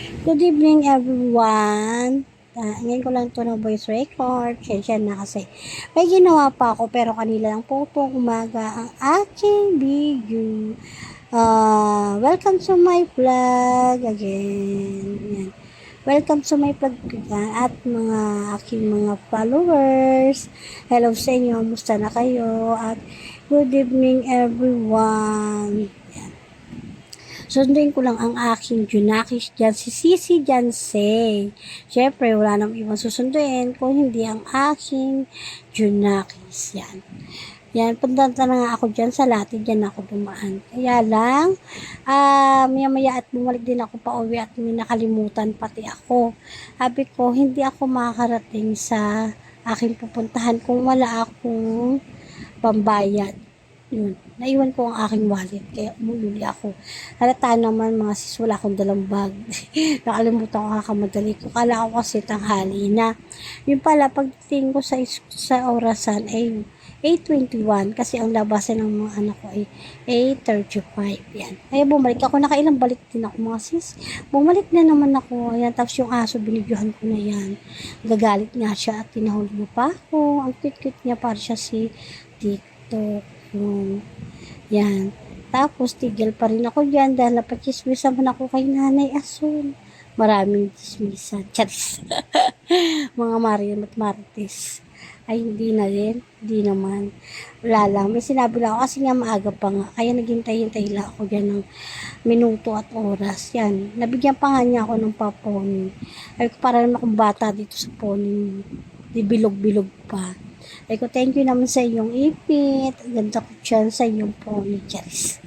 Good evening everyone. Ngayon ko lang ito ng voice record. Sensya na kasi may ginawa pa ako pero kanila lang po umaga ang aking video. Welcome to my vlog again. Yan. Welcome to my vlog at mga aking mga followers. Hello sa inyo. Musta na kayo? At good evening everyone. Sunduin ko lang ang aking Junakis dyan, si Sisi Janse. Siyempre, wala nang ibang susunduin kung hindi ang aking Junakis. Yan. Yan, punta na nga ako dyan sa lati, dyan ako dumaan. Kaya lang, maya-maya at bumalik din ako pa uwi at may nakalimutan pati ako. Sabi ko, hindi ako makakarating sa aking pupuntahan kung wala akong pambayad. Yun, naiwan ko ang aking wallet, kaya umuli ako. Halata naman mga sis, wala akong dalang bag. Nakalimutan ko kakamadali ko. Kala ko kasi tanghali na. Yun pala, pagdating ko sa orasan ay 8:21 kasi ang labasan ng mga anak ko ay 8:35. Yan. Ay bumalik ako, nakailang balik din ako mga sis. Bumalik na naman ako. Ayan, tapos yung aso, binidyohan ko na yan. Gagalit nga siya at tinahuli mo pa ako. Ang cute-cute niya, para siya si TikTok. Yan. Tapos, tigil pa rin ako dyan dahil napachismisan man ako kay Nanay Asun. Maraming chismisan. Charis. Mga Mariam at Marites. Ay, hindi na rin. Hindi naman. Wala lang. May sinabi lang ako kasi nga maaga pa nga. Kaya naghintay-hintay lang ako dyan ng minuto at oras. Yan. Nabigyan pa nga niya ako ng paponi. Ay, para naman akong bata dito sa pony. Di bilog-bilog pa. Ay ko, thank you naman sa iyong ipit. Ganda ko dyan sa iyong pony, Charis.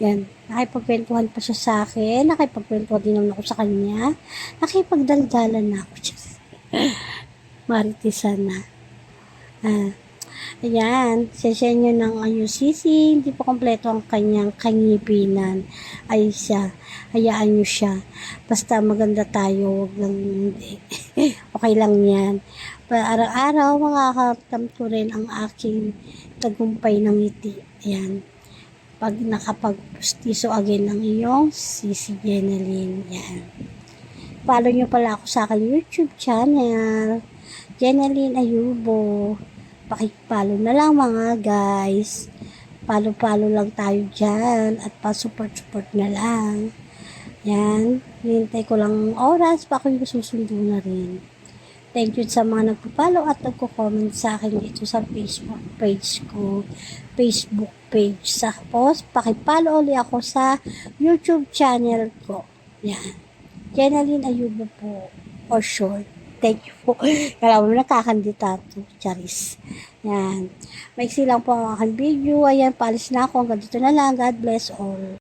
Yan. Nakipagkwentuhan pa siya sa akin. Nakipagkwentuhan din naman ako sa kanya. Nakipagdaldalan na ako, Charis. Maritisan na. Ayan. Sesya nyo ng Sisi. Hindi pa kompleto ang kanyang kangipinan. Ay siya. Hayaan nyo siya. Basta maganda tayo. Huwag lang hindi. Okay lang yan. Araw-araw makakakamtan ko rin ang aking tagumpay ng ngiti. Ayan. Pag nakapag-pustiso again ng iyong Sisi Jeneline. Yan. Follow nyo pala ako sa aking YouTube channel. Jeneline Ayubo. Pakipalo na lang mga guys. Palo-palo lang tayo dyan. At pa-support-support na lang. Yan. Hintay ko lang oras. Pa ako yung susundo na rin. Thank you sa mga nagpapalo at nagko-comment sa akin dito sa Facebook page ko. Facebook page. Sa post, pakipalo ulit ako sa YouTube channel ko. Yan. Jeneline Ayubo po. For short. Thank you po. Kala mo nakakanditato. Charis. Yan. Maiksi lang po ang aking video. Ayan, paalis na ako. Hanggang dito na lang. God bless all.